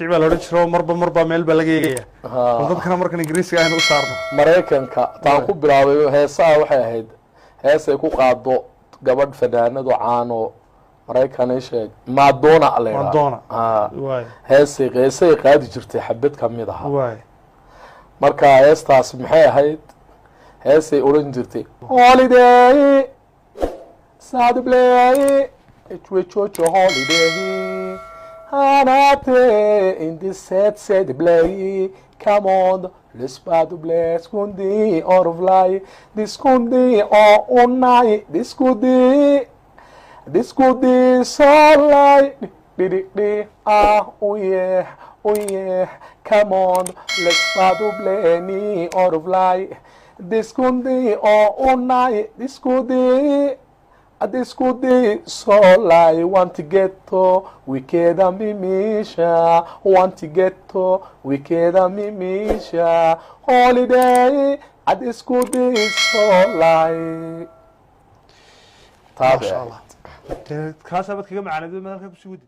شعب لو رجع مربى ميل بلاقيه وضد كنا مركن إنجليزي كأنه صارنا مريكان كتاكو بلاوي هيسا waxay heesay ku qaado gabadh fanaanado caano maraykan ay sheeg Madonna Madonna waay heesay qaadi jirtay xabad kamid ah waay marka heestaas maxay ahayd heesay oran jirtay holiday sad play it was your holiday Hanate in this sad play come on let's bad bless kundi or fly this kundi or night this kundi so light oh yeah come on let's bad bless me or fly this kundi or night this kundi so light want to get to wicked and mimisha want to get to wicked and mimisha holiday this kundi so light ما شاء الله كاسبت كم على ذي ما كان بسود